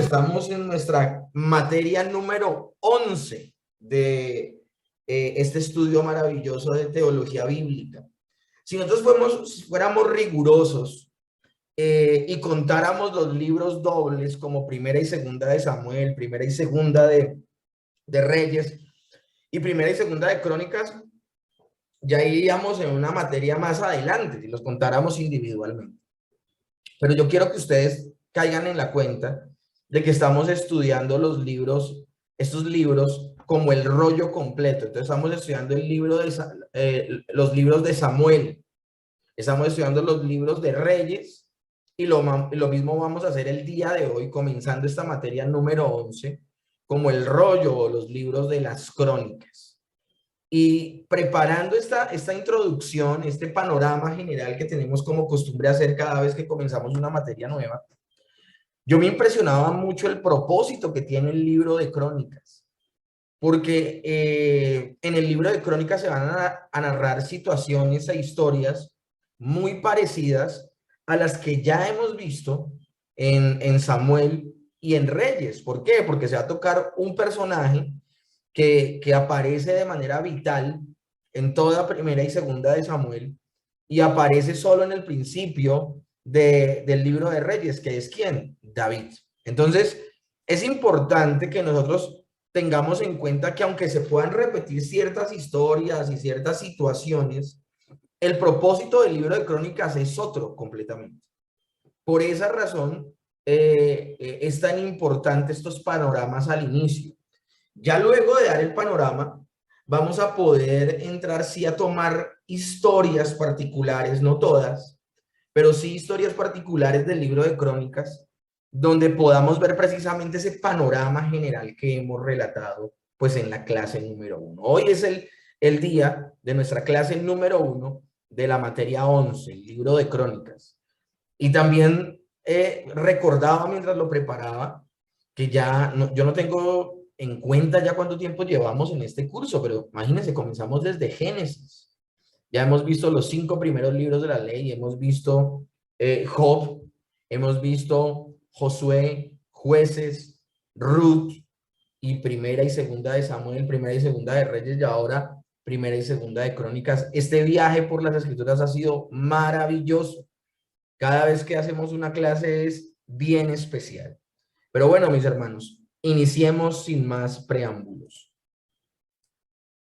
estamos en nuestra materia número 11 de este estudio maravilloso de teología bíblica. Si nosotros fuéramos rigurosos y contáramos los libros dobles como primera y segunda de Samuel, primera y segunda de Reyes y primera y segunda de Crónicas, ya iríamos en una materia más adelante si los contáramos individualmente. Pero yo quiero que ustedes caigan en la cuenta de que estamos estudiando los libros, estos libros como el rollo completo. Entonces estamos estudiando el libro de, los libros de Samuel, estamos estudiando los libros de Reyes y lo mismo vamos a hacer el día de hoy, comenzando esta materia número 11, como el rollo o los libros de las Crónicas. Y preparando esta introducción, este panorama general que tenemos como costumbre hacer cada vez que comenzamos una materia nueva, yo me impresionaba mucho el propósito que tiene el libro de Crónicas, porque en el libro de Crónicas se van a narrar situaciones e historias muy parecidas a las que ya hemos visto en Samuel y en Reyes. ¿Por qué? Porque se va a tocar un personaje que aparece de manera vital en toda primera y segunda de Samuel y aparece solo en el principio del libro de Reyes, que es ¿quién? David. Entonces, es importante que nosotros tengamos en cuenta que aunque se puedan repetir ciertas historias y ciertas situaciones, el propósito del libro de Crónicas es otro completamente. Por esa razón, es tan importante estos panoramas al inicio. Ya luego de dar el panorama, vamos a poder entrar sí a tomar historias particulares, no todas, pero sí historias particulares del libro de Crónicas, donde podamos ver precisamente ese panorama general que hemos relatado pues en la clase número 1. Hoy es el día de nuestra clase número 1 de la materia 11, el libro de Crónicas. Y también recordaba mientras lo preparaba que ya yo no tengo en cuenta ya cuánto tiempo llevamos en este curso, pero imagínense, comenzamos desde Génesis. Ya hemos visto los 5 primeros libros de la ley, hemos visto Job, hemos visto Josué, Jueces, Ruth y primera y segunda de Samuel, primera y segunda de Reyes y ahora primera y segunda de Crónicas. Este viaje por las Escrituras ha sido maravilloso. Cada vez que hacemos una clase es bien especial. Pero bueno, mis hermanos, iniciemos sin más preámbulos.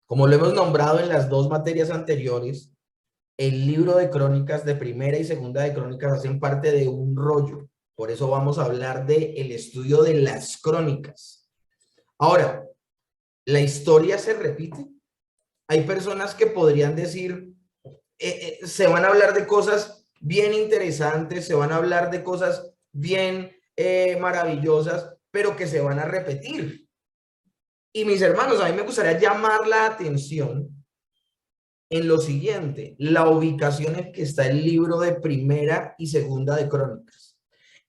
Como lo hemos nombrado en las 2 materias anteriores, el libro de Crónicas de primera y segunda de Crónicas hacen parte de un rollo. Por eso vamos a hablar del estudio de las Crónicas. Ahora, ¿la historia se repite? Hay personas que podrían decir, se van a hablar de cosas bien interesantes, se van a hablar de cosas bien maravillosas, pero que se van a repetir. Y mis hermanos, a mí me gustaría llamar la atención en lo siguiente, la ubicación en que está el libro de primera y segunda de Crónicas.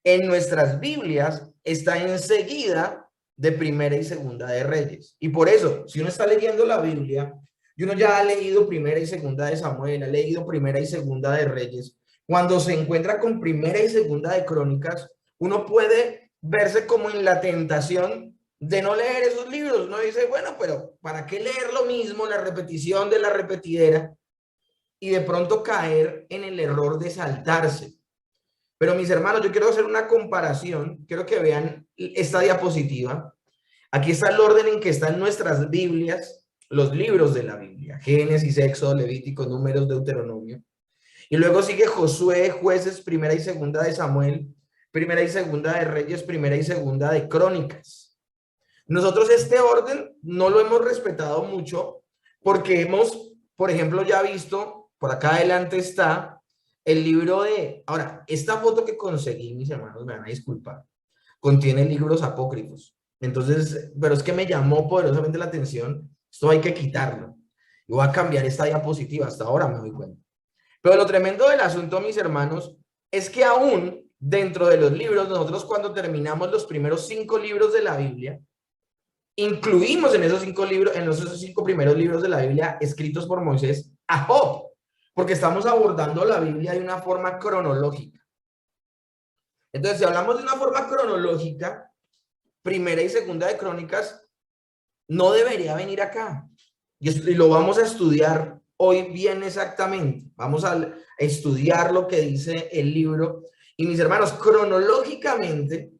En nuestras Biblias está enseguida de primera y segunda de Reyes. Y por eso, si uno está leyendo la Biblia y uno ya ha leído primera y segunda de Samuel, ha leído primera y segunda de Reyes, cuando se encuentra con primera y segunda de Crónicas, uno puede verse como en la tentación de no leer esos libros. Uno dice, bueno, pero ¿para qué leer lo mismo, la repetición de la repetidera? Y de pronto caer en el error de saltarse. Pero mis hermanos, yo quiero hacer una comparación, quiero que vean esta diapositiva. Aquí está el orden en que están nuestras Biblias, los libros de la Biblia, Génesis, Éxodo, Levítico, Números, Deuteronomio. Y luego sigue Josué, Jueces, primera y segunda de Samuel, primera y segunda de Reyes, primera y segunda de Crónicas. Nosotros este orden no lo hemos respetado mucho porque hemos, por ejemplo, ya visto, por acá adelante está el libro de... Ahora, esta foto que conseguí, mis hermanos, me van a disculpar, contiene libros apócrifos. Entonces, pero es que me llamó poderosamente la atención, esto hay que quitarlo. Y voy a cambiar esta diapositiva, hasta ahora me doy cuenta. Pero lo tremendo del asunto, mis hermanos, es que aún dentro de los libros, nosotros cuando terminamos los primeros 5 libros de la Biblia, incluimos en esos 5 libros, en esos 5 primeros libros de la Biblia escritos por Moisés a Job, porque estamos abordando la Biblia de una forma cronológica. Entonces, si hablamos de una forma cronológica, Primera y Segunda de Crónicas, no debería venir acá. Y lo vamos a estudiar hoy bien exactamente. Vamos a estudiar lo que dice el libro. Y mis hermanos, cronológicamente,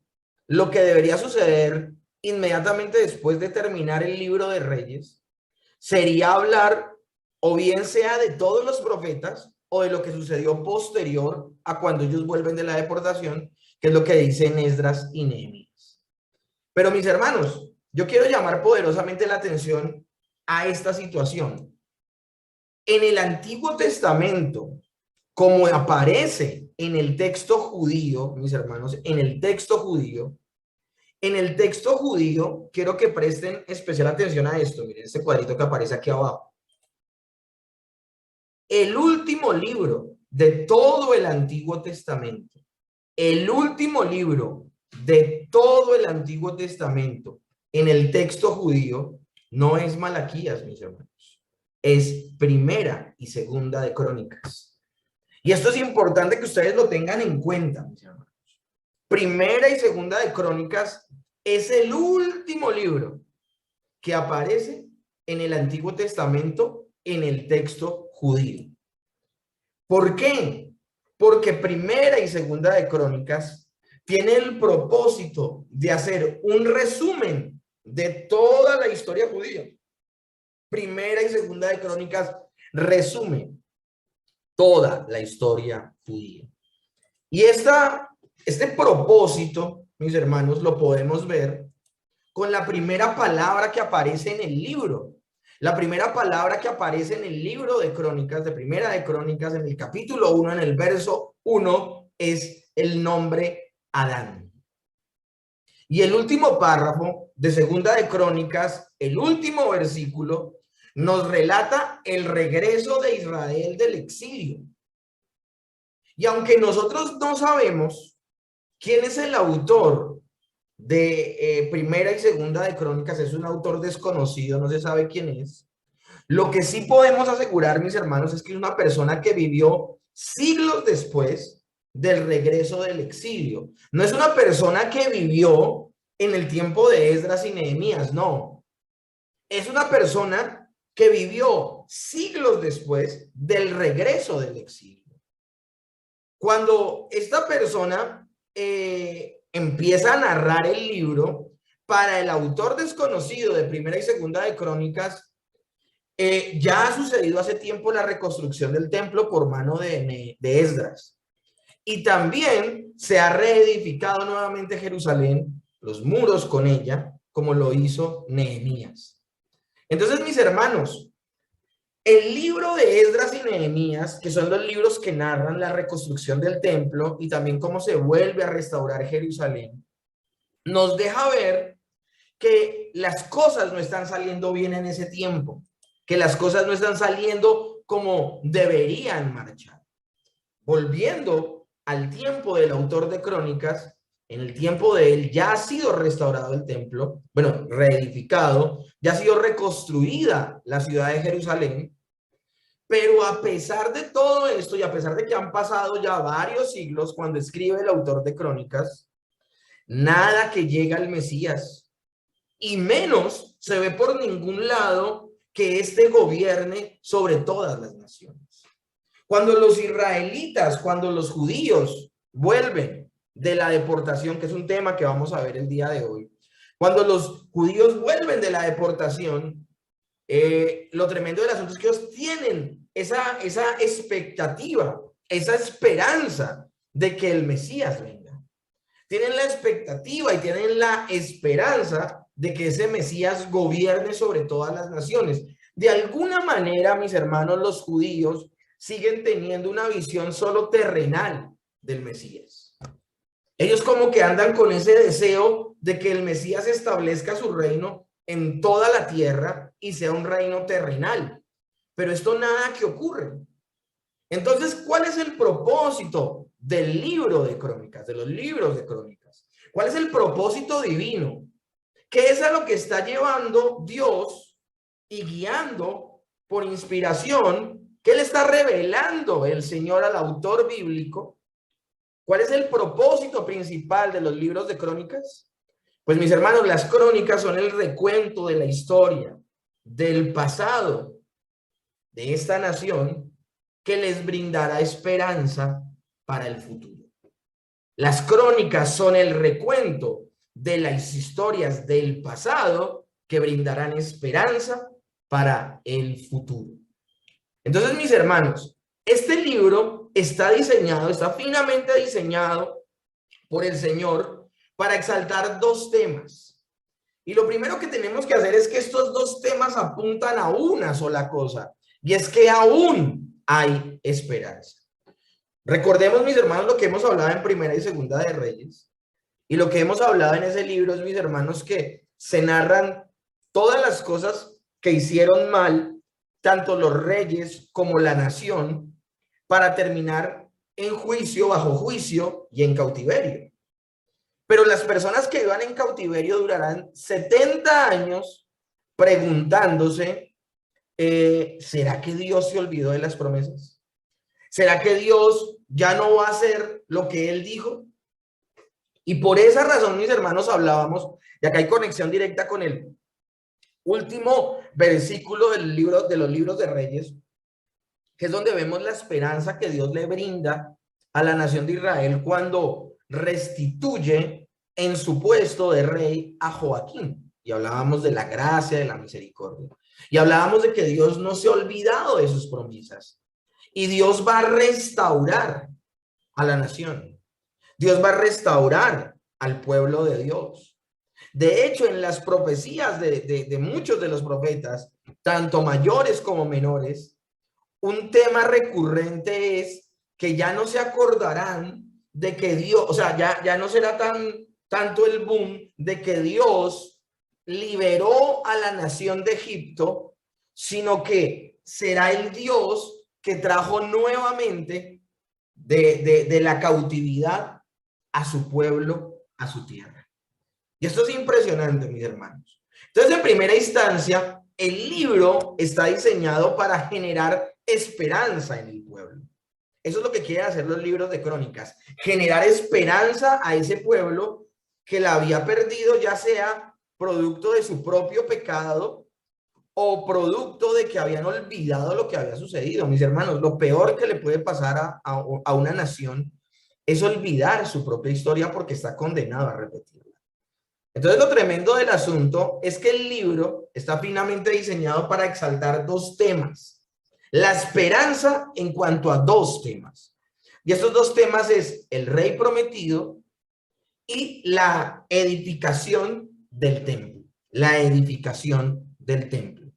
lo que debería suceder inmediatamente después de terminar el libro de Reyes sería hablar o bien sea de todos los profetas o de lo que sucedió posterior a cuando ellos vuelven de la deportación, que es lo que dicen Esdras y Nehemías. Pero mis hermanos, yo quiero llamar poderosamente la atención a esta situación. En el Antiguo Testamento, como aparece en el texto judío, mis hermanos, en el texto judío, quiero que presten especial atención a esto. Miren este cuadrito que aparece aquí abajo. El último libro de todo el Antiguo Testamento, el último libro de todo el Antiguo Testamento en el texto judío no es Malaquías, mis hermanos, es Primera y Segunda de Crónicas. Y esto es importante que ustedes lo tengan en cuenta, mis hermanos. Primera y Segunda de Crónicas es el último libro que aparece en el Antiguo Testamento en el texto judío. ¿Por qué? Porque Primera y Segunda de Crónicas tiene el propósito de hacer un resumen de toda la historia judía. Primera y Segunda de Crónicas resume toda la historia judía. Y este propósito, mis hermanos, lo podemos ver con la primera palabra que aparece en el libro. La primera palabra que aparece en el libro de Crónicas, de Primera de Crónicas, en el capítulo 1, en el verso 1, es el nombre Adán. Y el último párrafo de Segunda de Crónicas, el último versículo, nos relata el regreso de Israel del exilio. Y aunque nosotros no sabemos quién es el autor de Primera y Segunda de Crónicas, es un autor desconocido, no se sabe quién es. Lo que sí podemos asegurar, mis hermanos, es que es una persona que vivió siglos después del regreso del exilio. No es una persona que vivió en el tiempo de Esdras y Nehemías, no. Es una persona que vivió siglos después del regreso del exilio. Cuando esta persona empieza a narrar el libro, para el autor desconocido de Primera y Segunda de Crónicas, ya ha sucedido hace tiempo la reconstrucción del templo por mano de Esdras. Y también se ha reedificado nuevamente Jerusalén, los muros con ella, como lo hizo Nehemías. Entonces, mis hermanos, el libro de Esdras y Nehemías, que son los libros que narran la reconstrucción del templo y también cómo se vuelve a restaurar Jerusalén, nos deja ver que las cosas no están saliendo bien en ese tiempo, que las cosas no están saliendo como deberían marchar. Volviendo al tiempo del autor de Crónicas, en el tiempo de él ya ha sido restaurado el templo, bueno, reedificado, ya ha sido reconstruida la ciudad de Jerusalén, pero a pesar de todo esto y a pesar de que han pasado ya varios siglos cuando escribe el autor de Crónicas, nada que llega al Mesías, y menos se ve por ningún lado que éste gobierne sobre todas las naciones. Cuando los israelitas, cuando los judíos vuelven de la deportación, que es un tema que vamos a ver el día de hoy, cuando los judíos vuelven de la deportación, lo tremendo del asunto es que ellos tienen esa expectativa, esa esperanza de que el Mesías venga. Tienen la expectativa y tienen la esperanza de que ese Mesías gobierne sobre todas las naciones. De alguna manera, mis hermanos, los judíos siguen teniendo una visión solo terrenal del Mesías. Ellos como que andan con ese deseo de que el Mesías establezca su reino en toda la tierra y sea un reino terrenal. Pero esto nada que ocurre. Entonces, ¿cuál es el propósito del libro de Crónicas, de los libros de Crónicas? ¿Cuál es el propósito divino? ¿Qué es a lo que está llevando Dios y guiando por inspiración? ¿Qué le está revelando el Señor al autor bíblico? ¿Cuál es el propósito principal de los libros de Crónicas? Pues mis hermanos, las crónicas son el recuento de la historia, del pasado de esta nación que les brindará esperanza para el futuro. Las crónicas son el recuento de las historias del pasado que brindarán esperanza para el futuro. Entonces, mis hermanos, este libro está diseñado, está finamente diseñado por el Señor para exaltar dos temas. Y lo primero que tenemos que hacer es que estos dos temas apuntan a una sola cosa, y es que aún hay esperanza. Recordemos, mis hermanos, lo que hemos hablado en Primera y Segunda de Reyes, y lo que hemos hablado en ese libro, mis hermanos, que se narran todas las cosas que hicieron mal, tanto los reyes como la nación, para terminar en juicio, bajo juicio y en cautiverio. Pero las personas que iban en cautiverio durarán 70 años preguntándose, ¿será que Dios se olvidó de las promesas? ¿Será que Dios ya no va a hacer lo que Él dijo? Y por esa razón, mis hermanos, hablábamos, y acá hay conexión directa con el último versículo del libro, de los libros de Reyes, que es donde vemos la esperanza que Dios le brinda a la nación de Israel cuando restituye en su puesto de rey a Joaquín. Y hablábamos de la gracia, de la misericordia. Y hablábamos de que Dios no se ha olvidado de sus promesas. Y Dios va a restaurar a la nación. Dios va a restaurar al pueblo de Dios. De hecho, en las profecías de muchos de los profetas, tanto mayores como menores, un tema recurrente es que ya no se acordarán de que Dios, o sea, ya no será tanto el boom de que Dios liberó a la nación de Egipto, sino que será el Dios que trajo nuevamente de la cautividad a su pueblo, a su tierra. Y esto es impresionante, mis hermanos. Entonces, en primera instancia, el libro está diseñado para generar esperanza en el pueblo. Eso es lo que quieren hacer los libros de crónicas, generar esperanza a ese pueblo que la había perdido, ya sea producto de su propio pecado o producto de que habían olvidado lo que había sucedido. Mis hermanos, lo peor que le puede pasar a una nación es olvidar su propia historia porque está condenado a repetirla. Entonces, lo tremendo del asunto es que el libro está finamente diseñado para exaltar dos temas. La esperanza en cuanto a dos temas. Y estos dos temas es el rey prometido y la edificación del templo. La edificación del templo.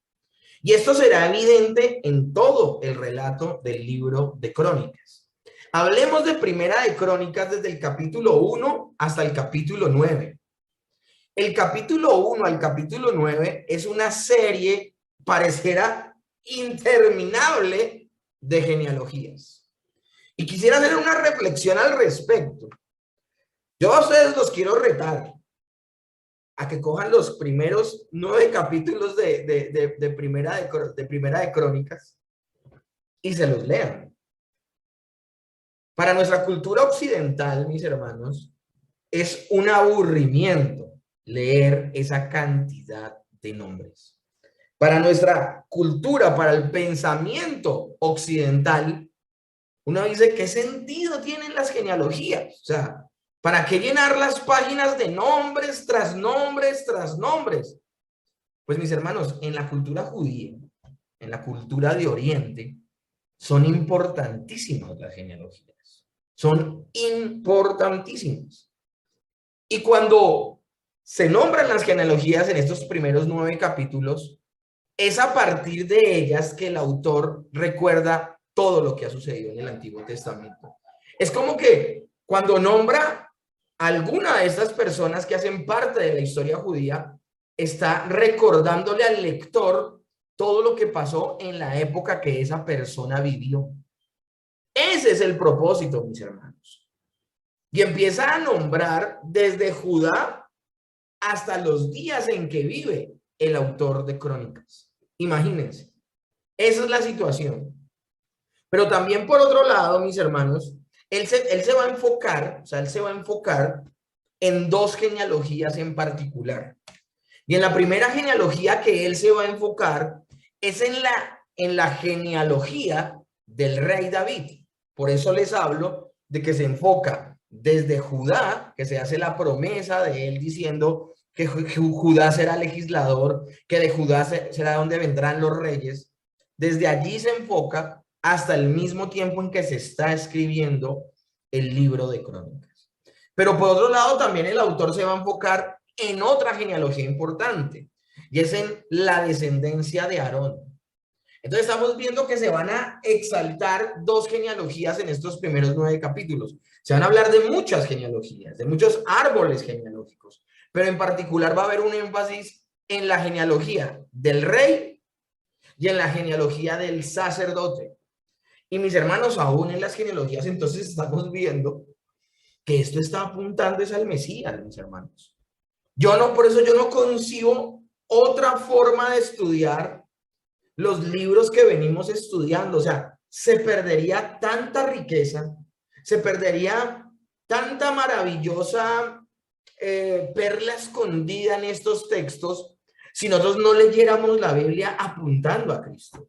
Y esto será evidente en todo el relato del libro de Crónicas. Hablemos de Primera de Crónicas desde el capítulo 1 hasta el capítulo 9. El capítulo 1 al capítulo 9 es una serie, pareciera interminable, de genealogías. Y quisiera hacer una reflexión al respecto. Yo a ustedes los quiero retar a que cojan los primeros 9 capítulos de Primera de Crónicas y se los lean. Para nuestra cultura occidental, mis hermanos, es un aburrimiento leer esa cantidad de nombres. Para nuestra cultura, para el pensamiento occidental, uno dice, ¿qué sentido tienen las genealogías? O sea, ¿para qué llenar las páginas de nombres tras nombres tras nombres? Pues mis hermanos, en la cultura judía, en la cultura de Oriente, son importantísimas las genealogías. Son importantísimas. Y cuando se nombran las genealogías en estos primeros 9 capítulos, es a partir de ellas que el autor recuerda todo lo que ha sucedido en el Antiguo Testamento. Es como que cuando nombra a alguna de estas personas que hacen parte de la historia judía, está recordándole al lector todo lo que pasó en la época que esa persona vivió. Ese es el propósito, mis hermanos. Y empieza a nombrar desde Judá hasta los días en que vive el autor de Crónicas. Imagínense, esa es la situación. Pero también por otro lado, mis hermanos, él se va a enfocar, o sea, él se va a enfocar en dos genealogías en particular. Y en la primera genealogía que él se va a enfocar es en la genealogía del rey David. Por eso les hablo de que se enfoca desde Judá, que se hace la promesa de él diciendo que Judá será legislador, que de Judá será donde vendrán los reyes. Desde allí se enfoca hasta el mismo tiempo en que se está escribiendo el libro de Crónicas. Pero por otro lado, también el autor se va a enfocar en otra genealogía importante, y es en la descendencia de Aarón. Entonces estamos viendo que se van a exaltar dos genealogías en estos primeros 9 capítulos. Se van a hablar de muchas genealogías, de muchos árboles genealógicos, pero en particular va a haber un énfasis en la genealogía del rey y en la genealogía del sacerdote. Y mis hermanos, aún en las genealogías, entonces estamos viendo que esto está apuntando es al Mesías, mis hermanos. Por eso yo no concibo otra forma de estudiar los libros que venimos estudiando. O sea, se perdería tanta riqueza, se perdería tanta maravillosa perla escondida en estos textos si nosotros no leyéramos la Biblia apuntando a Cristo.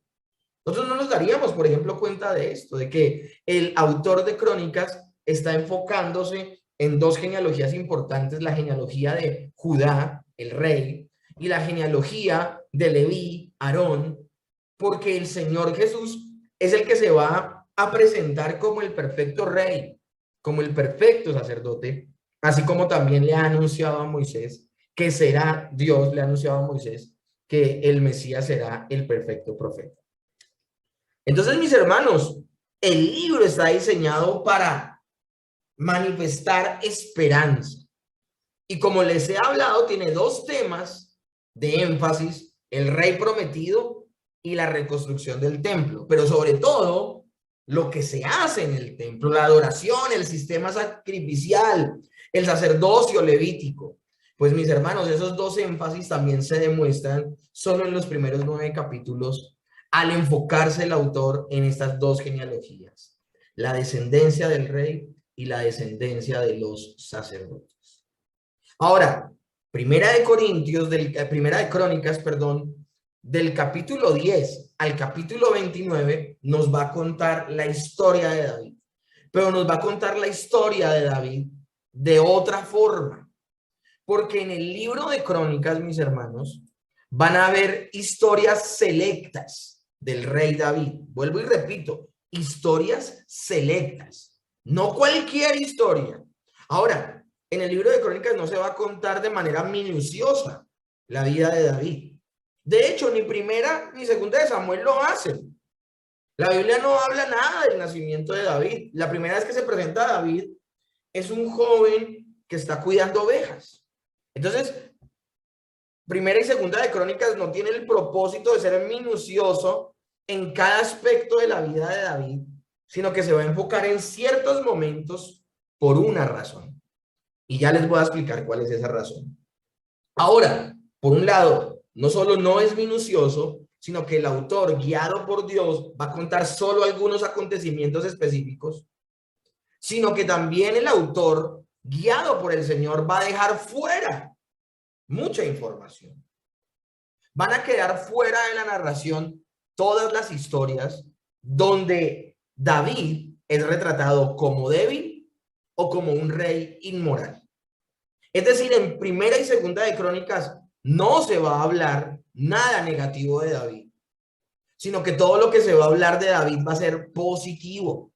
Nosotros no nos daríamos, por ejemplo, cuenta de esto, de que el autor de Crónicas está enfocándose en dos genealogías importantes, la genealogía de Judá, el rey, y la genealogía de Leví, Aarón, porque el Señor Jesús es el que se va a presentar como el perfecto rey, como el perfecto sacerdote, así como también le ha anunciado a Moisés que será, Dios le ha anunciado a Moisés que el Mesías será el perfecto profeta. Entonces, mis hermanos, el libro está diseñado para manifestar esperanza. Y como les he hablado, tiene dos temas de énfasis: el rey prometido y la reconstrucción del templo. Pero sobre todo, lo que se hace en el templo, la adoración, el sistema sacrificial, el sacerdocio levítico. Pues mis hermanos, esos dos énfasis también se demuestran solo en los primeros 9 capítulos al enfocarse el autor en estas dos genealogías: la descendencia del rey y la descendencia de los sacerdotes. Ahora, Primera de Crónicas, del capítulo 10 al capítulo 29 nos va a contar la historia de David, pero nos va a contar la historia de David de otra forma, porque en el libro de Crónicas, mis hermanos, van a haber historias selectas del rey David. Vuelvo y repito, historias selectas, no cualquier historia. Ahora, en el libro de Crónicas no se va a contar de manera minuciosa la vida de David. De hecho, ni primera ni segunda de Samuel lo hacen. La Biblia no habla nada del nacimiento de David. La primera vez que se presenta a David es un joven que está cuidando ovejas. Entonces, Primera y Segunda de Crónicas no tiene el propósito de ser minucioso en cada aspecto de la vida de David, sino que se va a enfocar en ciertos momentos por una razón. Y ya les voy a explicar cuál es esa razón. Ahora, por un lado, no solo no es minucioso, sino que el autor, guiado por Dios, va a contar solo algunos acontecimientos específicos, sino que también el autor, guiado por el Señor, va a dejar fuera mucha información. Van a quedar fuera de la narración todas las historias donde David es retratado como débil o como un rey inmoral. Es decir, en Primera y Segunda de Crónicas no se va a hablar nada negativo de David, sino que todo lo que se va a hablar de David va a ser positivo.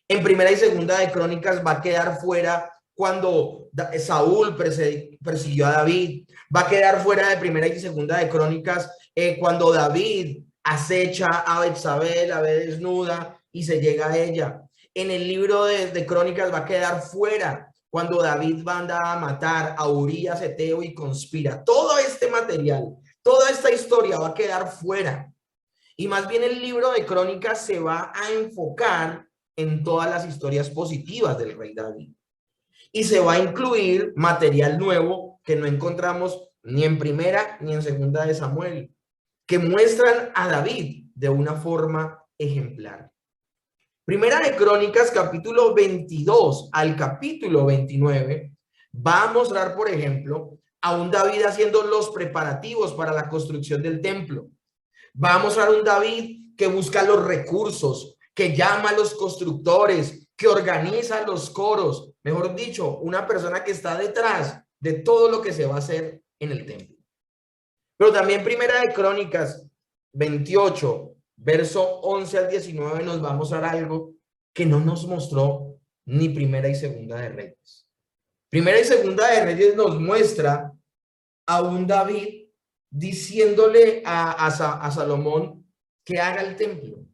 En Primera y Segunda de Crónicas va a quedar fuera cuando Saúl persiguió a David. Va a quedar fuera de Primera y Segunda de Crónicas cuando David acecha a Betsabé, la ve desnuda y se llega a ella. En el libro de Crónicas va a quedar fuera cuando David manda a matar a Urías Eteo y conspira. Todo este material, toda esta historia va a quedar fuera. Y más bien el libro de Crónicas se va a enfocar en todas las historias positivas del rey David. Y se va a incluir material nuevo que no encontramos ni en Primera ni en Segunda de Samuel, que muestran a David de una forma ejemplar. Primera de Crónicas, capítulo 22 al capítulo 29, va a mostrar, por ejemplo, a un David haciendo los preparativos para la construcción del templo. Va a mostrar a un David que busca los recursos, que llama a los constructores, que organiza los coros. Mejor dicho, una persona que está detrás de todo lo que se va a hacer en el templo. Pero también Primera de Crónicas 28, verso 11 al 19, nos va a mostrar algo que no nos mostró ni Primera y Segunda de Reyes. Primera y Segunda de Reyes nos muestra a un David diciéndole a Salomón que haga el templo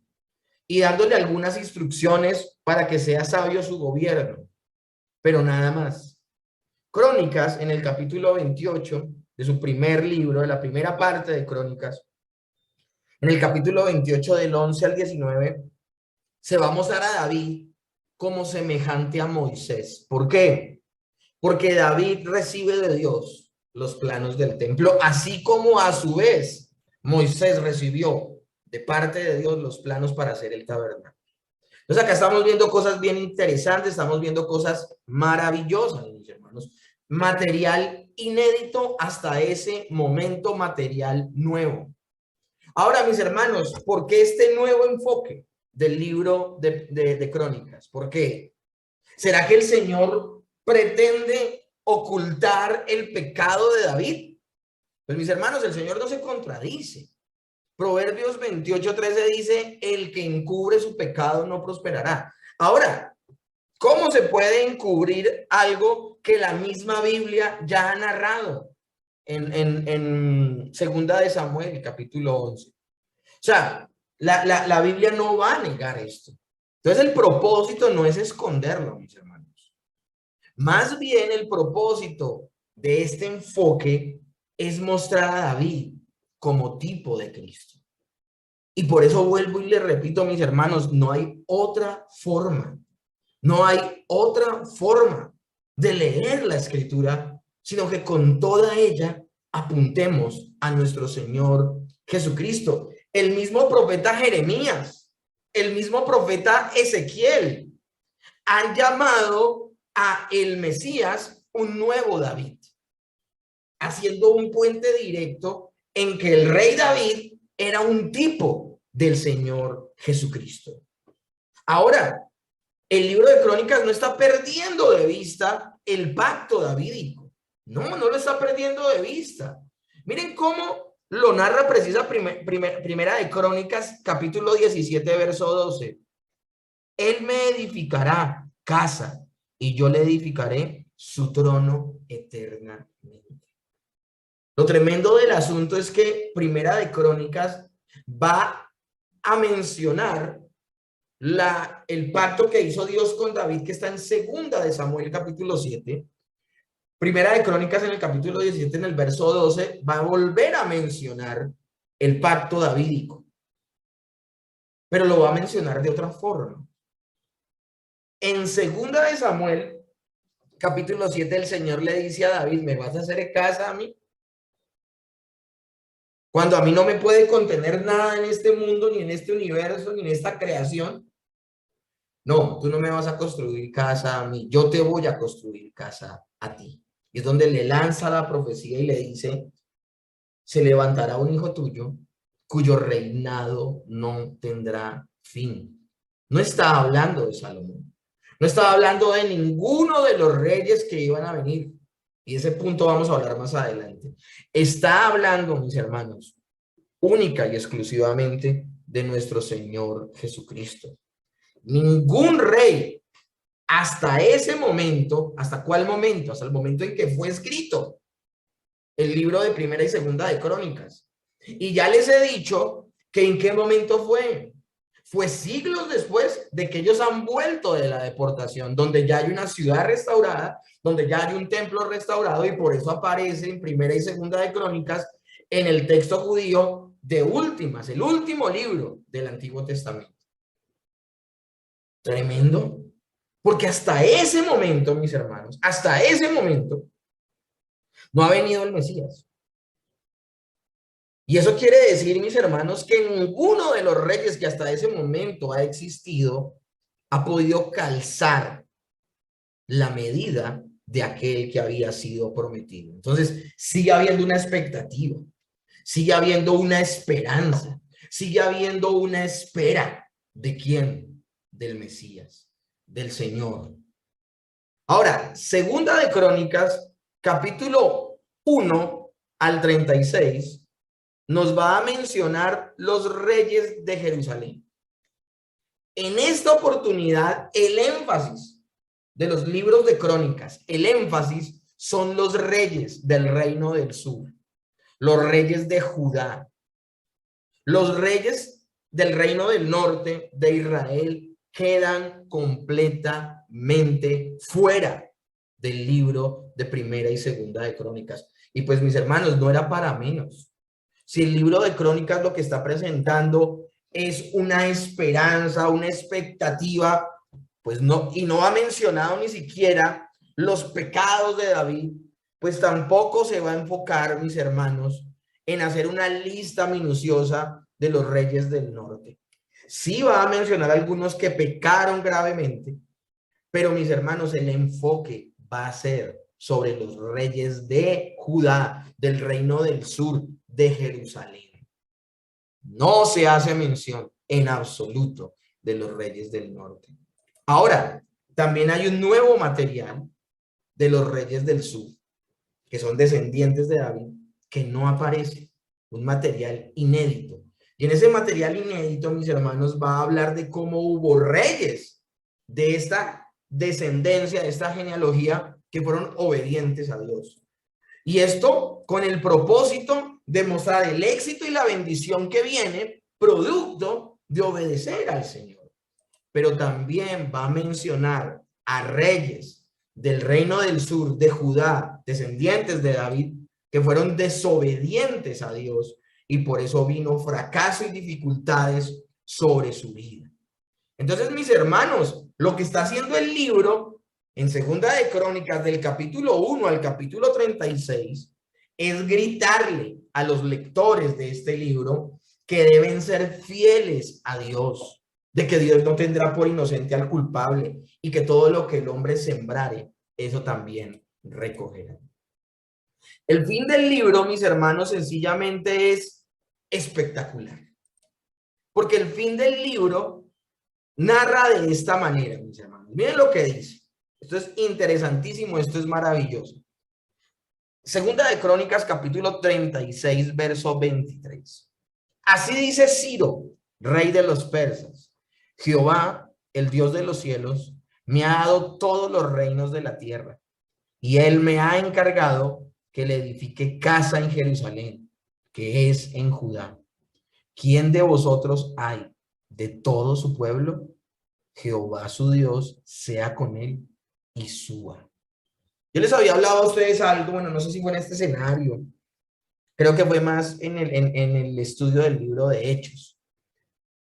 y dándole algunas instrucciones para que sea sabio su gobierno, pero nada más. Crónicas, en el capítulo 28 de su primer libro, de la primera parte de Crónicas, en el capítulo 28 del 11 al 19, se va a mostrar a David como semejante a Moisés. ¿Por qué? Porque David recibe de Dios los planos del templo, así como a su vez Moisés recibió de parte de Dios los planos para hacer el tabernáculo. Entonces acá estamos viendo cosas bien interesantes, estamos viendo cosas maravillosas, mis hermanos. Material inédito hasta ese momento, material nuevo. Ahora, mis hermanos, ¿por qué este nuevo enfoque del libro de Crónicas? ¿Por qué? ¿Será que el Señor pretende ocultar el pecado de David? Pues mis hermanos, el Señor no se contradice. Proverbios 28:13 dice, el que encubre su pecado no prosperará. Ahora, ¿cómo se puede encubrir algo que la misma Biblia ya ha narrado en Segunda de Samuel, capítulo 11? O sea, la Biblia no va a negar esto. Entonces el propósito no es esconderlo, mis hermanos. Más bien el propósito de este enfoque es mostrar a David como tipo de Cristo. Y por eso vuelvo y le repito, mis hermanos, no hay otra forma, no hay otra forma de leer la Escritura, sino que con toda ella apuntemos a nuestro Señor Jesucristo. El mismo profeta Jeremías, el mismo profeta Ezequiel han llamado a el Mesías un nuevo David, haciendo un puente directo en que el rey David era un tipo del Señor Jesucristo. Ahora, el libro de Crónicas no está perdiendo de vista el pacto davídico. No lo está perdiendo de vista. Miren cómo lo narra precisa primera de Crónicas, capítulo 17, verso 12. Él me edificará casa y yo le edificaré su trono eternamente. Lo tremendo del asunto es que Primera de Crónicas va a mencionar el pacto que hizo Dios con David, que está en Segunda de Samuel, capítulo 7. Primera de Crónicas, en el capítulo 17, en el verso 12, va a volver a mencionar el pacto davídico, pero lo va a mencionar de otra forma. En Segunda de Samuel, capítulo 7, el Señor le dice a David, ¿me vas a hacer casa a mí? Cuando a mí no me puede contener nada en este mundo, ni en este universo, ni en esta creación. No, tú no me vas a construir casa a mí, yo te voy a construir casa a ti. Y es donde le lanza la profecía y le dice, se levantará un hijo tuyo cuyo reinado no tendrá fin. No está hablando de Salomón, no está hablando de ninguno de los reyes que iban a venir. Y ese punto vamos a hablar más adelante. Está hablando, mis hermanos, única y exclusivamente de nuestro Señor Jesucristo. Ningún rey hasta ese momento, ¿hasta cuál momento? Hasta el momento en que fue escrito el libro de Primera y Segunda de Crónicas. Y ya les he dicho que en qué momento fue. Fue siglos después de que ellos han vuelto de la deportación, donde ya hay una ciudad restaurada, donde ya hay un templo restaurado, y por eso aparece en Primera y Segunda de Crónicas en el texto judío de últimas, el último libro del Antiguo Testamento. Tremendo. Porque hasta ese momento, mis hermanos, hasta ese momento, no ha venido el Mesías. Y eso quiere decir, mis hermanos, que ninguno de los reyes que hasta ese momento ha existido ha podido calzar la medida de aquel que había sido prometido. Entonces, sigue habiendo una expectativa, sigue habiendo una esperanza, sigue habiendo una espera. ¿De quién? Del Mesías, del Señor. Ahora, segunda de Crónicas, capítulo 1 al 36, nos va a mencionar los reyes de Jerusalén. En esta oportunidad, el énfasis de los libros de Crónicas, el énfasis son los reyes del reino del sur, los reyes de Judá, los reyes del reino del norte de Israel quedan completamente fuera del libro de Primera y Segunda de Crónicas. Y pues, mis hermanos, no era para menos. Si el libro de Crónicas lo que está presentando es una esperanza, una expectativa, pues no, y no ha mencionado ni siquiera los pecados de David, pues tampoco se va a enfocar, mis hermanos, en hacer una lista minuciosa de los reyes del norte. Sí va a mencionar algunos que pecaron gravemente, pero mis hermanos, el enfoque va a ser sobre los reyes de Judá, del reino del sur, de Jerusalén. No se hace mención en absoluto de los reyes del norte. Ahora, también hay un nuevo material de los reyes del sur, que son descendientes de David, que no aparece, un material inédito. Y en ese material inédito, mis hermanos, va a hablar de cómo hubo reyes de esta descendencia, de esta genealogía, que fueron obedientes a Dios. Y esto con el propósito de mostrar el éxito y la bendición que viene producto de obedecer al Señor. Pero también va a mencionar a reyes del reino del sur, de Judá, descendientes de David, que fueron desobedientes a Dios y por eso vino fracaso y dificultades sobre su vida. Entonces, mis hermanos, lo que está haciendo el libro en Segunda de Crónicas, del capítulo 1 al capítulo 36, es gritarle a los lectores de este libro que deben ser fieles a Dios, de que Dios no tendrá por inocente al culpable y que todo lo que el hombre sembrare, eso también recogerá. El fin del libro, mis hermanos, sencillamente es espectacular, porque el fin del libro narra de esta manera, mis hermanos. Miren lo que dice. Esto es interesantísimo, esto es maravilloso. Segunda de Crónicas, capítulo 36, verso 23. Así dice Ciro, rey de los persas: Jehová, el Dios de los cielos, me ha dado todos los reinos de la tierra, y él me ha encargado que le edifique casa en Jerusalén, que es en Judá. ¿Quién de vosotros hay de todo su pueblo? Jehová su Dios sea con él y suba. Yo les había hablado a ustedes algo, bueno, no sé si fue en este escenario, creo que fue más en el estudio del libro de Hechos.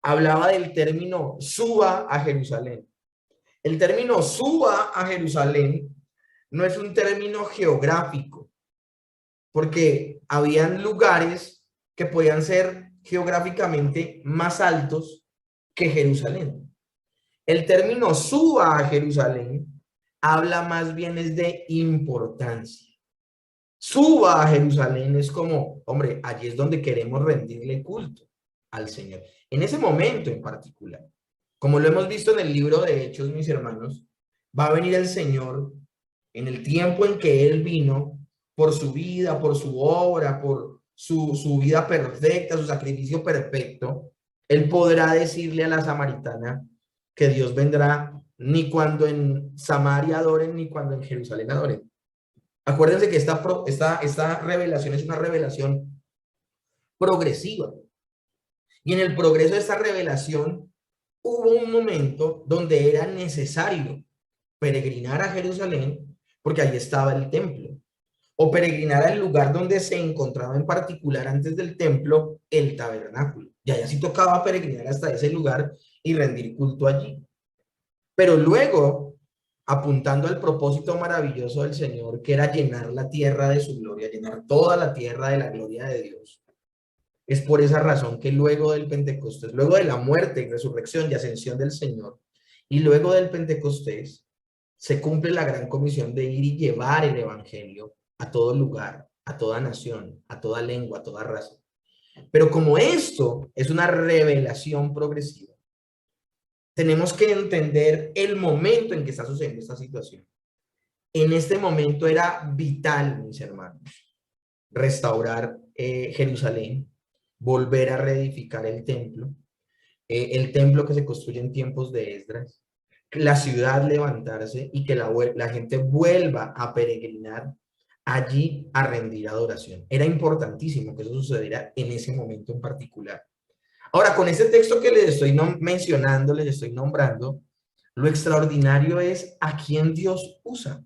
Hablaba del término suba a Jerusalén. El término suba a Jerusalén no es un término geográfico, porque habían lugares que podían ser geográficamente más altos que Jerusalén. El término suba a Jerusalén habla más bien es de importancia. Suba a Jerusalén es como, hombre, allí es donde queremos rendirle culto al Señor. En ese momento en particular, como lo hemos visto en el libro de Hechos, mis hermanos, va a venir el Señor en el tiempo en que Él vino, por su vida, por su obra, por su vida perfecta, su sacrificio perfecto. Él podrá decirle a la samaritana que Dios vendrá ni cuando en Samaria adoren, ni cuando en Jerusalén adoren. Acuérdense que esta revelación es una revelación progresiva. Y en el progreso de esta revelación hubo un momento donde era necesario peregrinar a Jerusalén porque ahí estaba el templo, o peregrinar al lugar donde se encontraba en particular antes del templo el tabernáculo. Y allá sí tocaba peregrinar hasta ese lugar y rendir culto allí. Pero luego, apuntando al propósito maravilloso del Señor, que era llenar la tierra de su gloria, llenar toda la tierra de la gloria de Dios, es por esa razón que luego del Pentecostés, luego de la muerte y resurrección y ascensión del Señor, y luego del Pentecostés, se cumple la gran comisión de ir y llevar el evangelio a todo lugar, a toda nación, a toda lengua, a toda raza. Pero como esto es una revelación progresiva, tenemos que entender el momento en que está sucediendo esta situación. En este momento era vital, mis hermanos, restaurar Jerusalén, volver a reedificar el templo que se construye en tiempos de Esdras, la ciudad levantarse y que la gente vuelva a peregrinar allí a rendir adoración. Era importantísimo que eso sucediera en ese momento en particular. Ahora, con este texto que les estoy mencionando, les estoy nombrando, lo extraordinario es a quién Dios usa.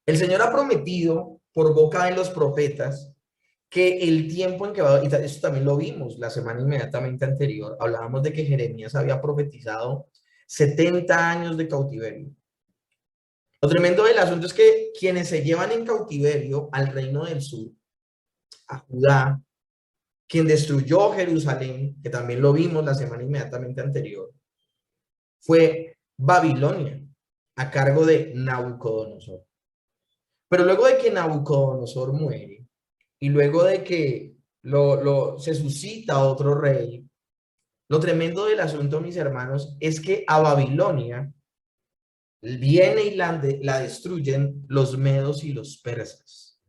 El Señor ha prometido por boca de los profetas que el tiempo en que va, y eso también lo vimos la semana inmediatamente anterior, hablábamos de que Jeremías había profetizado 70 años de cautiverio. Lo tremendo del asunto es que quienes se llevan en cautiverio al reino del sur, a Judá, quien destruyó Jerusalén, que también lo vimos la semana inmediatamente anterior, fue Babilonia, a cargo de Nabucodonosor. Pero luego de que Nabucodonosor muere, y luego de que se suscita otro rey, lo tremendo del asunto, mis hermanos, es que a Babilonia viene y la destruyen los medos y los persas.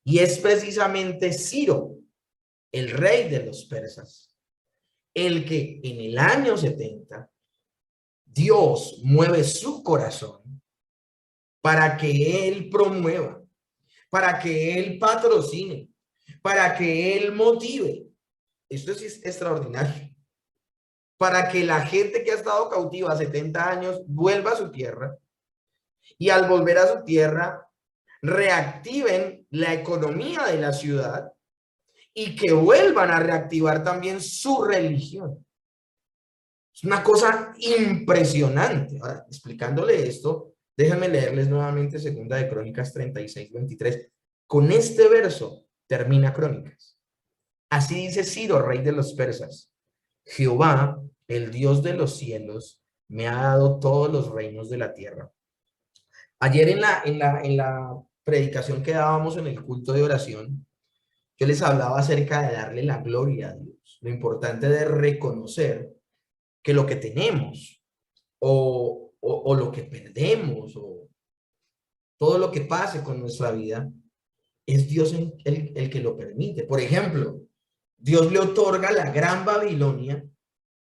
Y es precisamente Ciro, el rey de los persas, el que en el año 70 Dios mueve su corazón para que él promueva, para que él patrocine, para que él motive. Esto es extraordinario. Para que la gente que ha estado cautiva 70 años vuelva a su tierra y al volver a su tierra reactiven la economía de la ciudad y que vuelvan a reactivar también su religión. Es una cosa impresionante. Ahora, explicándole esto, déjenme leerles nuevamente segunda de Crónicas 36:23. Con este verso termina Crónicas. Así dice Ciro, rey de los persas: Jehová, el Dios de los cielos, me ha dado todos los reinos de la tierra. Ayer en la predicación que dábamos en el culto de oración, yo les hablaba acerca de darle la gloria a Dios. Lo importante de reconocer que lo que tenemos o lo que perdemos o todo lo que pase con nuestra vida es Dios el que lo permite. Por ejemplo, Dios le otorga la gran Babilonia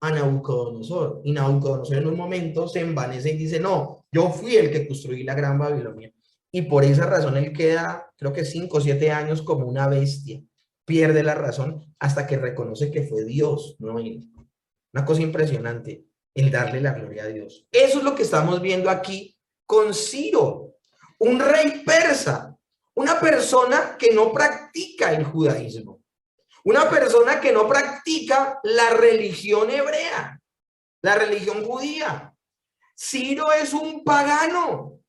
a Nabucodonosor, y Nabucodonosor en un momento se envanece y dice: no, yo fui el que construí la gran Babilonia, y por esa razón él queda, creo que 5 o 7 años como una bestia, pierde la razón hasta que reconoce que fue Dios, no él. Una cosa impresionante, el darle la gloria a Dios. Eso es lo que estamos viendo aquí con Ciro, un rey persa, una persona que no practica el judaísmo, una persona que no practica la religión hebrea, la religión judía. Ciro es un pagano,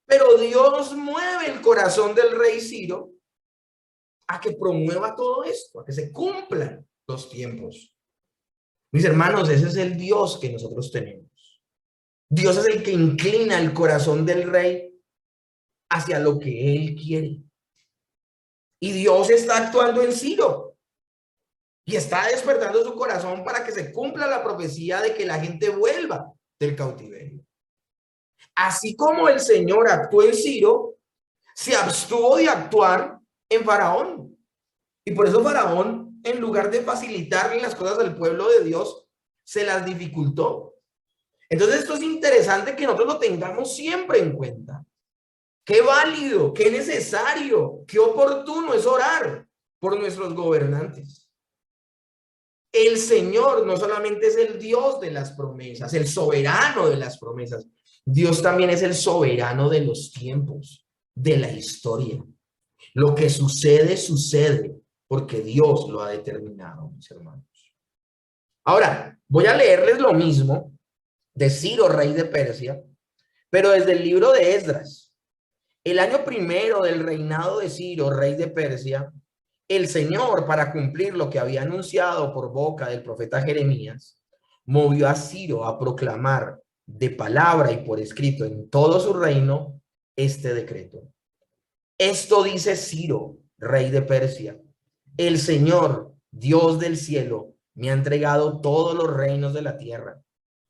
pero Dios mueve el corazón del rey Ciro a que promueva todo esto, a que se cumplan los tiempos. Mis hermanos, ese es el Dios que nosotros tenemos. Dios es el que inclina el corazón del rey hacia lo que él quiere. Y Dios está actuando en Ciro. Y está despertando su corazón para que se cumpla la profecía de que la gente vuelva del cautiverio. Así como el Señor actuó en Ciro, se abstuvo de actuar en Faraón. Y por eso Faraón, en lugar de facilitarle las cosas al pueblo de Dios, se las dificultó. Entonces esto es interesante que nosotros lo tengamos siempre en cuenta. Qué válido, qué necesario, qué oportuno es orar por nuestros gobernantes. El Señor no solamente es el Dios de las promesas, el soberano de las promesas. Dios también es el soberano de los tiempos, de la historia. Lo que sucede, sucede porque Dios lo ha determinado, mis hermanos. Ahora, voy a leerles lo mismo de Ciro, rey de Persia, pero desde el libro de Esdras. El año primero del reinado de Ciro, rey de Persia, el Señor, para cumplir lo que había anunciado por boca del profeta Jeremías, movió a Ciro a proclamar de palabra y por escrito en todo su reino este decreto. Esto dice Ciro, rey de Persia: el Señor, Dios del cielo, me ha entregado todos los reinos de la tierra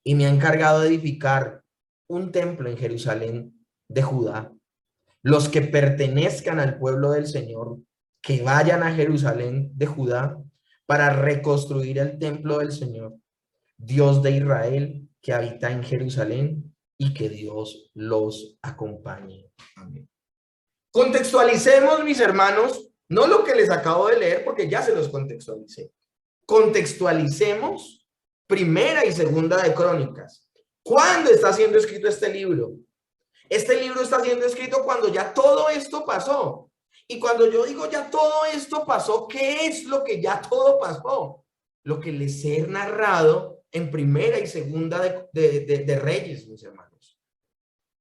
y me ha encargado de edificar un templo en Jerusalén de Judá. Los que pertenezcan al pueblo del Señor, que vayan a Jerusalén de Judá para reconstruir el templo del Señor, Dios de Israel, que habita en Jerusalén, y que Dios los acompañe. Amén. Contextualicemos, mis hermanos, no lo que les acabo de leer, porque ya se los contextualicé. Contextualicemos Primera y Segunda de Crónicas. ¿Cuándo está siendo escrito este libro? Este libro está siendo escrito cuando ya todo esto pasó. Y cuando yo digo ya todo esto pasó, ¿qué es lo que ya todo pasó? Lo que les he narrado en Primera y Segunda de Reyes, mis hermanos.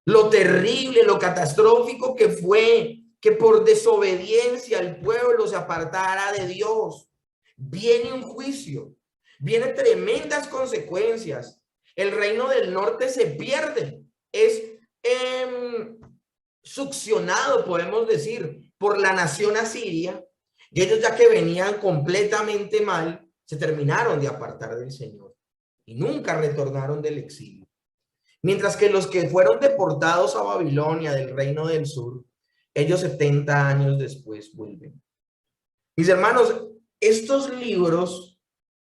Lo terrible, lo catastrófico que fue que por desobediencia el pueblo se apartara de Dios. Viene un juicio, vienen tremendas consecuencias. El reino del norte se pierde, es succionado, podemos decir, por la nación asiria, y ellos, ya que venían completamente mal, se terminaron de apartar del Señor y nunca retornaron del exilio. Mientras que los que fueron deportados a Babilonia del reino del sur, ellos 70 años después vuelven. Mis hermanos, estos libros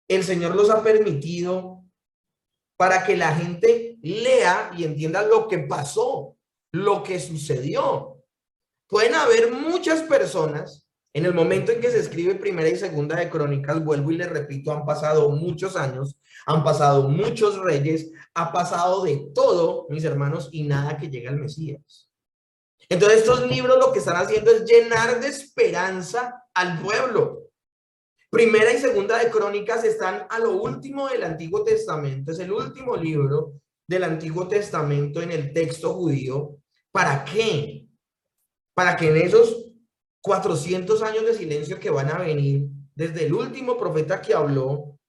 el Señor los ha permitido para que la gente lea y entienda lo que pasó, lo que sucedió. Pueden haber muchas personas, en el momento en que se escribe Primera y Segunda de Crónicas, vuelvo y les repito, han pasado muchos años, han pasado muchos reyes, ha pasado de todo, mis hermanos, y nada que llegue al Mesías. Entonces estos libros lo que están haciendo es llenar de esperanza al pueblo. Primera y Segunda de Crónicas están a lo último del Antiguo Testamento, es el último libro del Antiguo Testamento en el texto judío. ¿Para qué? Para que en esos 400 años de silencio que van a venir, desde el último profeta que habló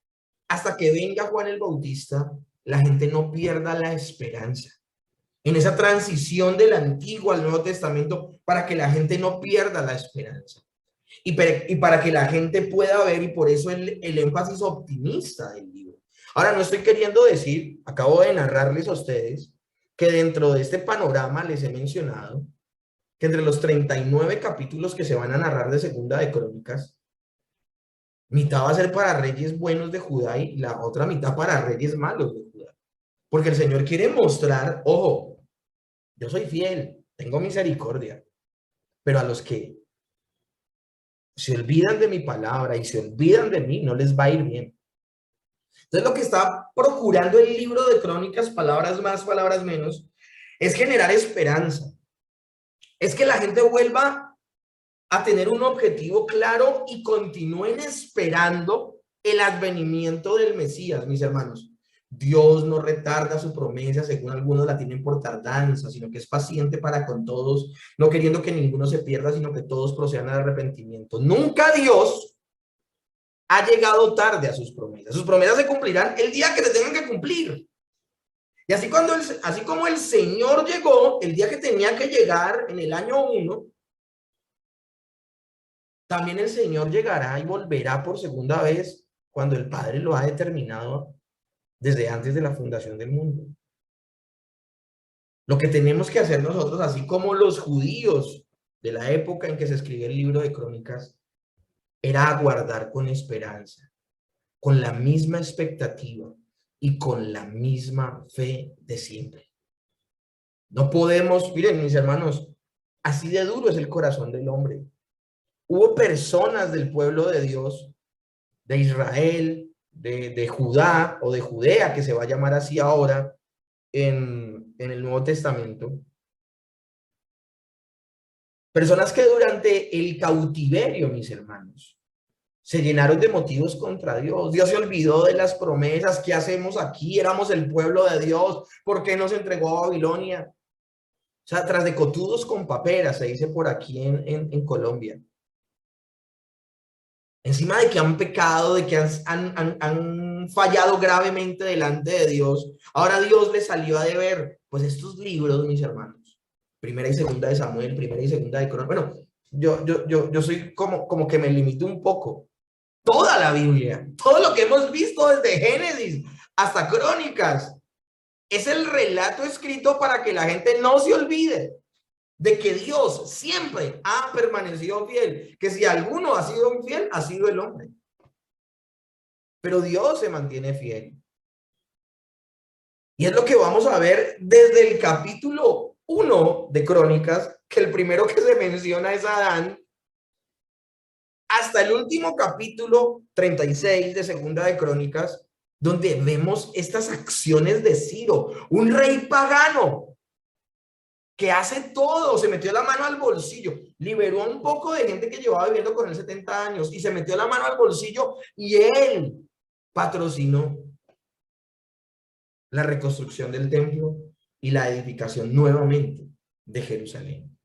hasta que venga Juan el Bautista, la gente no pierda la esperanza. En esa transición del Antiguo al Nuevo Testamento, para que la gente no pierda la esperanza. Y para que la gente pueda ver, y por eso el énfasis optimista del libro. Ahora, no estoy queriendo decir, acabo de narrarles a ustedes, que dentro de este panorama les he mencionado que entre los 39 capítulos que se van a narrar de Segunda de Crónicas, mitad va a ser para reyes buenos de Judá y la otra mitad para reyes malos de Judá. Porque el Señor quiere mostrar, ojo, yo soy fiel, tengo misericordia, pero a los que se olvidan de mi palabra y se olvidan de mí, no les va a ir bien. Entonces lo que está procurando el libro de Crónicas, palabras más, palabras menos, es generar esperanza. Es que la gente vuelva a tener un objetivo claro y continúen esperando el advenimiento del Mesías, mis hermanos. Dios no retarda su promesa, según algunos la tienen por tardanza, sino que es paciente para con todos, no queriendo que ninguno se pierda, sino que todos procedan al arrepentimiento. Nunca Dios ha llegado tarde a sus promesas. Sus promesas se cumplirán el día que se tengan que cumplir. Y así como el Señor llegó el día que tenía que llegar en el año 1, también el Señor llegará y volverá por segunda vez cuando el Padre lo ha determinado desde antes de la fundación del mundo. Lo que tenemos que hacer nosotros, así como los judíos de la época en que se escribió el libro de Crónicas, era aguardar con esperanza, con la misma expectativa y con la misma fe de siempre. No podemos, miren mis hermanos, así de duro es el corazón del hombre. Hubo personas del pueblo de Dios, de Israel, de Judá o de Judea, que se va a llamar así ahora en el Nuevo Testamento. Personas que durante el cautiverio, mis hermanos, se llenaron de motivos contra Dios. Dios se olvidó de las promesas. ¿Qué hacemos aquí? Éramos el pueblo de Dios. ¿Por qué nos entregó a Babilonia? O sea, tras de cotudos con paperas, se dice por aquí en Colombia. Encima de que han pecado, de que han habían fallado gravemente delante de Dios, ahora Dios les salió a deber, pues estos libros, mis hermanos, primera y segunda de Samuel, primera y segunda de Crónicas. Bueno, yo soy como que me limito un poco. Toda la Biblia, todo lo que hemos visto desde Génesis hasta Crónicas, es el relato escrito para que la gente no se olvide de que Dios siempre ha permanecido fiel, que si alguno ha sido infiel, ha sido el hombre. Pero Dios se mantiene fiel. Y es lo que vamos a ver desde el capítulo 1 de Crónicas, que el primero que se menciona es Adán, hasta el último capítulo 36 de Segunda de Crónicas, donde vemos estas acciones de Ciro, un rey pagano que hace todo, se metió la mano al bolsillo, liberó un poco de gente que llevaba viviendo con él 70 años y se metió la mano al bolsillo y él patrocinó la reconstrucción del templo y la edificación nuevamente de Jerusalén.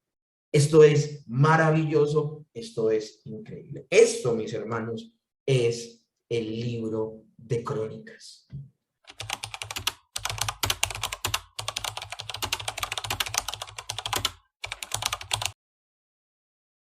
Esto es maravilloso, esto es increíble. Esto, mis hermanos, es el libro de Crónicas.